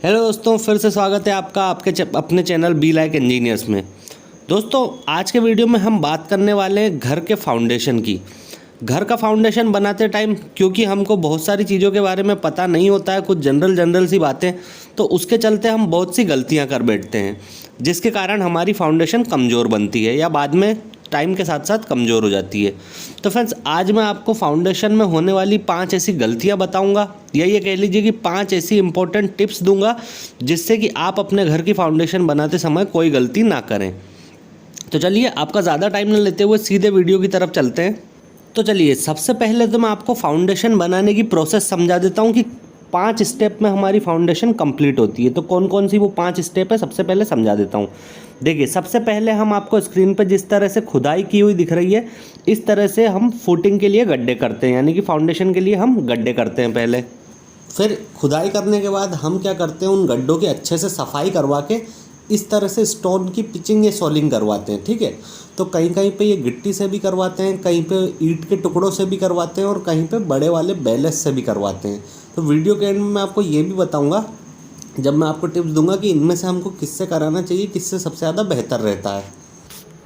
Hello दोस्तों, फिर से स्वागत है आपका अपने चैनल बी लाइक इंजीनियर्स में। दोस्तों, आज के वीडियो में हम बात करने वाले हैं घर के फाउंडेशन की। घर का फाउंडेशन बनाते टाइम क्योंकि हमको बहुत सारी चीज़ों के बारे में पता नहीं होता है, कुछ जनरल सी बातें, तो उसके चलते हम बहुत सी गलतियां कर बैठते हैं, जिसके कारण हमारी फाउंडेशन कमज़ोर बनती है या बाद में टाइम के साथ साथ कमज़ोर हो जाती है। तो फ्रेंड्स, आज मैं आपको फाउंडेशन में होने वाली 5 ऐसी गलतियां बताऊंगा, या ये कह लीजिए कि 5 ऐसी इंपॉर्टेंट टिप्स दूंगा जिससे कि आप अपने घर की फाउंडेशन बनाते समय कोई गलती ना करें। तो चलिए, आपका ज़्यादा टाइम न लेते हुए सीधे वीडियो की तरफ चलते हैं। तो चलिए, सबसे पहले तो मैं आपको फाउंडेशन बनाने की प्रोसेस समझा देता हूँ कि 5 स्टेप में हमारी फाउंडेशन कंप्लीट होती है। तो कौन कौन सी वो 5 स्टेप है, सबसे पहले समझा देता हूँ। देखिए, सबसे पहले हम आपको स्क्रीन पर जिस तरह से खुदाई की हुई दिख रही है, इस तरह से हम फुटिंग के लिए गड्ढे करते हैं, यानी कि फाउंडेशन के लिए हम गड्ढे करते हैं पहले। फिर खुदाई करने के बाद हम क्या करते हैं, उन गड्ढों की अच्छे से सफाई करवा के इस तरह से स्टोन की पिचिंग या सोलिंग करवाते हैं। ठीक है, तो कहीं कहीं पे ये गिट्टी से भी करवाते हैं, कहीं पे ईंट के टुकड़ों से भी करवाते हैं, और कहीं पे बड़े वाले बैलेस से भी करवाते हैं। तो वीडियो के एंड में मैं आपको ये भी बताऊंगा, जब मैं आपको टिप्स दूंगा, कि इनमें से हमको किससे कराना चाहिए, किससे सबसे ज़्यादा बेहतर रहता है।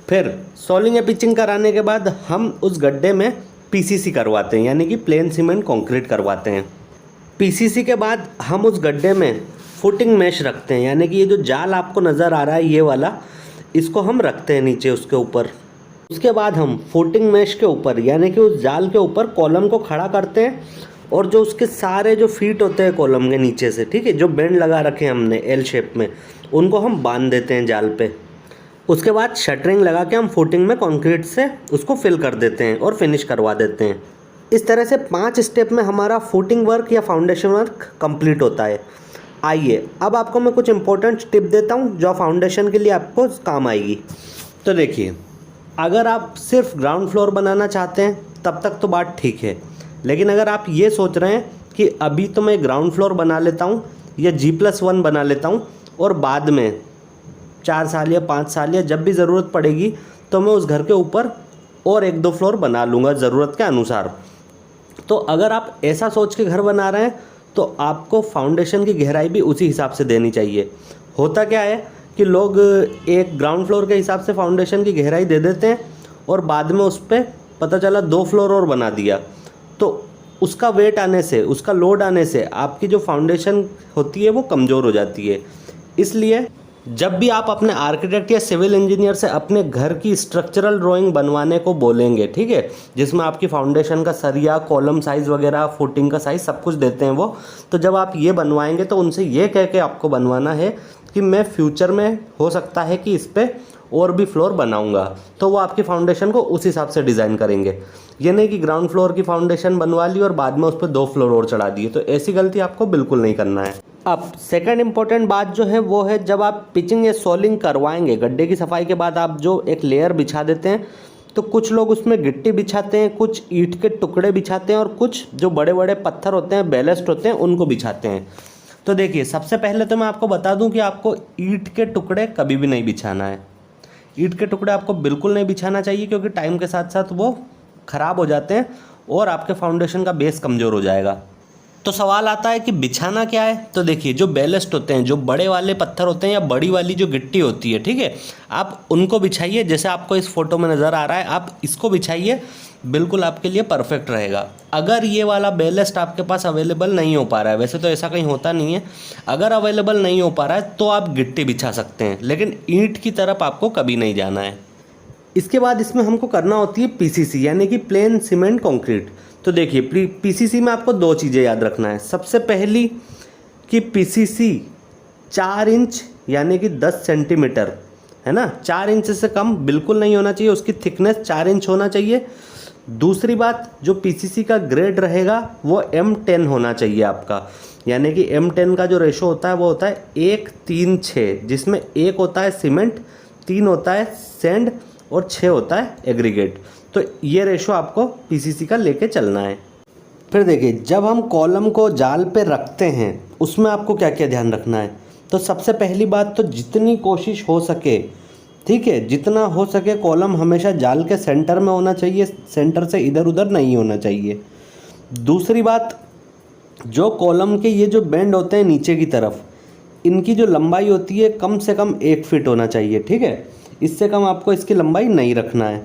फिर सोलिंग या पिचिंग कराने के बाद हम उस गड्ढे में पीसीसी करवाते हैं, यानी कि प्लेन सीमेंट कंक्रीट करवाते हैं। पीसीसी के बाद हम उस गड्ढे में फुटिंग मैश रखते हैं, यानी कि ये जो जाल आपको नज़र आ रहा है, ये वाला, इसको हम रखते हैं नीचे उसके ऊपर। उसके बाद हम फुटिंग मैश के ऊपर, यानी कि उस जाल के ऊपर कॉलम को खड़ा करते हैं, और जो उसके सारे जो फीट होते हैं कॉलम के नीचे से, ठीक है, जो बेंड लगा रखे हैं हमने एल शेप में, उनको हम बांध देते हैं जाल पे। उसके बाद शटरिंग लगा के हम फुटिंग में कंक्रीट से उसको फिल कर देते हैं और फिनिश करवा देते हैं। इस तरह से 5 स्टेप में हमारा फुटिंग वर्क या फाउंडेशन वर्क कंप्लीट होता है। आइए, अब आपको मैं कुछ इंपॉर्टेंट टिप देता हूँ जो फाउंडेशन के लिए आपको काम आएगी। तो देखिए, अगर आप सिर्फ ग्राउंड फ्लोर बनाना चाहते हैं तब तक तो बात ठीक है, लेकिन अगर आप ये सोच रहे हैं कि अभी तो मैं ग्राउंड फ्लोर बना लेता हूँ या G+1 बना लेता हूँ, और बाद में 4 साल या 5 साल या जब भी ज़रूरत पड़ेगी तो मैं उस घर के ऊपर और 1-2 फ्लोर बना लूँगा ज़रूरत के अनुसार, तो अगर आप ऐसा सोच के घर बना रहे हैं तो आपको फाउंडेशन की गहराई भी उसी हिसाब से देनी चाहिए। होता क्या है कि लोग एक ग्राउंड फ्लोर के हिसाब से फाउंडेशन की गहराई दे देते हैं, और बाद में उस पर पता चला 2 फ्लोर और बना दिया, तो उसका वेट आने से, उसका लोड आने से आपकी जो फाउंडेशन होती है वो कमज़ोर हो जाती है। इसलिए जब भी आप अपने आर्किटेक्ट या सिविल इंजीनियर से अपने घर की स्ट्रक्चरल ड्राइंग बनवाने को बोलेंगे, ठीक है, जिसमें आपकी फाउंडेशन का सरिया, कॉलम साइज़ वगैरह, फुटिंग का साइज़ सब कुछ देते हैं वो, तो जब आप ये बनवाएंगे तो उनसे ये कह के आपको बनवाना है कि मैं फ्यूचर में हो सकता है कि इस पर और भी फ्लोर बनाऊंगा, तो वो आपकी फाउंडेशन को उस हिसाब से डिज़ाइन करेंगे। ये नहीं कि ग्राउंड फ्लोर की फाउंडेशन बनवा ली और बाद में उस पर 2 फ्लोर और चढ़ा दिए, तो ऐसी गलती आपको बिल्कुल नहीं करना है। अब सेकंड इंपॉर्टेंट बात जो है वो है, जब आप पिचिंग या सोलिंग करवाएंगे, गड्ढे की सफाई के बाद आप जो एक लेयर बिछा देते हैं, तो कुछ लोग उसमें गिट्टी बिछाते हैं, कुछ ईंट के टुकड़े बिछाते हैं, और कुछ जो बड़े बड़े पत्थर होते हैं, बैलेस्ट होते हैं, उनको बिछाते हैं। तो देखिए, सबसे पहले तो मैं आपको बता दूं कि आपको ईंट के टुकड़े कभी भी नहीं बिछाना है। ईंट के टुकड़े आपको बिल्कुल नहीं बिछाना चाहिए, क्योंकि टाइम के साथ साथ वो ख़राब हो जाते हैं और आपके फाउंडेशन का बेस कमज़ोर हो जाएगा। तो सवाल आता है कि बिछाना क्या है। तो देखिए, जो बैलेस्ट होते हैं, जो बड़े वाले पत्थर होते हैं या बड़ी वाली जो गिट्टी होती है, ठीक है, आप उनको बिछाइए। जैसे आपको इस फोटो में नज़र आ रहा है, आप इसको बिछाइए, बिल्कुल आपके लिए परफेक्ट रहेगा। अगर ये वाला बैलेस्ट आपके पास अवेलेबल नहीं हो पा रहा है, वैसे तो ऐसा कहीं होता नहीं है, अगर अवेलेबल नहीं हो पा रहा है तो आप गिट्टी बिछा सकते हैं, लेकिन ईंट की तरफ आपको कभी नहीं जाना है। इसके बाद इसमें हमको करना होती है पीसीसी, यानी कि प्लेन सीमेंट कंक्रीट। तो देखिए, पीसीसी में आपको 2 चीज़ें याद रखना है। सबसे पहली कि पीसीसी 4 इंच यानी कि 10 सेंटीमीटर, है ना, 4 इंच से कम बिल्कुल नहीं होना चाहिए, उसकी थिकनेस 4 इंच होना चाहिए। दूसरी बात, जो पीसीसी का ग्रेड रहेगा वो M10 होना चाहिए आपका, यानी कि M10 का जो रेशो होता है वो होता है 1:3:6, जिसमें 1 होता है सीमेंट, 3 होता है सैंड और 6 होता है एग्रीगेट। तो ये रेशो आपको पीसीसी का लेके चलना है। फिर देखिए, जब हम कॉलम को जाल पे रखते हैं उसमें आपको क्या क्या ध्यान रखना है। तो सबसे पहली बात तो जितनी कोशिश हो सके, ठीक है, जितना हो सके कॉलम हमेशा जाल के सेंटर में होना चाहिए, सेंटर से इधर उधर नहीं होना चाहिए। दूसरी बात, जो कॉलम के ये जो बेंड होते हैं नीचे की तरफ, इनकी जो लंबाई होती है कम से कम 1 फीट होना चाहिए, ठीक है। इससे कम आपको इसकी लंबाई नहीं रखना है।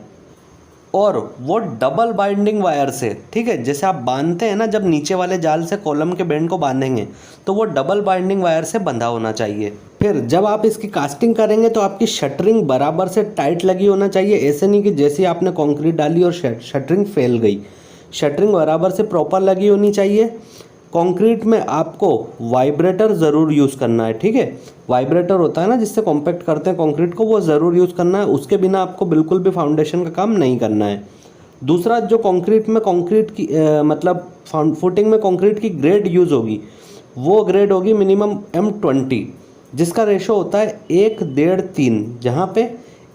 और वो डबल बाइंडिंग वायर से, ठीक है, जैसे आप बांधते हैं ना, जब नीचे वाले जाल से कॉलम के बेंड को बांधेंगे तो वो डबल बाइंडिंग वायर से बंधा होना चाहिए। फिर जब आप इसकी कास्टिंग करेंगे तो आपकी शटरिंग बराबर से टाइट लगी होना चाहिए। ऐसे नहीं कि जैसे आपने कंक्रीट डाली और शटरिंग फैल गई। शटरिंग बराबर से प्रॉपर लगी होनी चाहिए। कंक्रीट में आपको वाइब्रेटर ज़रूर यूज़ करना है, ठीक है। वाइब्रेटर होता है ना जिससे कॉम्पैक्ट करते हैं कंक्रीट को, वो ज़रूर यूज़ करना है। उसके बिना आपको बिल्कुल भी फाउंडेशन का काम नहीं करना है। दूसरा, जो कंक्रीट में कंक्रीट की मतलब फुटिंग में कंक्रीट की ग्रेड यूज़ होगी, वो ग्रेड होगी मिनिमम M20, जिसका रेशो होता है 1, 1.5, 3, जहाँ पे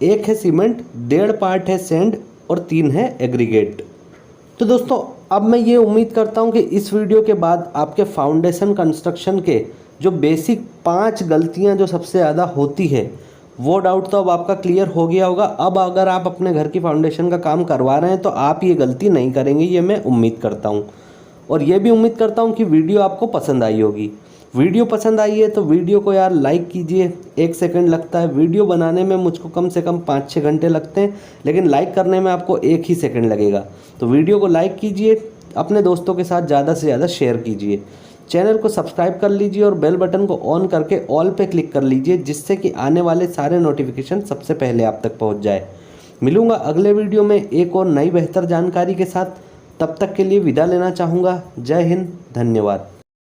1 है सीमेंट, 1.5 पार्ट है सैंड और 3 है एग्रीगेट। तो दोस्तों, अब मैं ये उम्मीद करता हूँ कि इस वीडियो के बाद आपके फाउंडेशन कंस्ट्रक्शन के जो बेसिक 5 गलतियाँ जो सबसे ज़्यादा होती है, वो डाउट तो अब आपका क्लियर हो गया होगा। अब अगर आप अपने घर की फाउंडेशन का काम करवा रहे हैं तो आप ये गलती नहीं करेंगे, ये मैं उम्मीद करता हूँ। और ये भी उम्मीद करता हूँ कि वीडियो आपको पसंद आई होगी। वीडियो पसंद आई है तो वीडियो को यार लाइक कीजिए। 1 सेकंड लगता है, वीडियो बनाने में मुझको कम से कम 5-6 घंटे लगते हैं, लेकिन लाइक करने में आपको 1 ही सेकंड लगेगा। तो वीडियो को लाइक कीजिए, अपने दोस्तों के साथ ज़्यादा से ज़्यादा शेयर कीजिए। चैनल को सब्सक्राइब कर लीजिए और बेल बटन को ऑन करके ऑल पे क्लिक कर लीजिए, जिससे कि आने वाले सारे नोटिफिकेशन सबसे पहले आप तक पहुँच जाए। मिलूँगा अगले वीडियो में एक और नई बेहतर जानकारी के साथ। तब तक के लिए विदा लेना चाहूँगा। जय हिंद, धन्यवाद।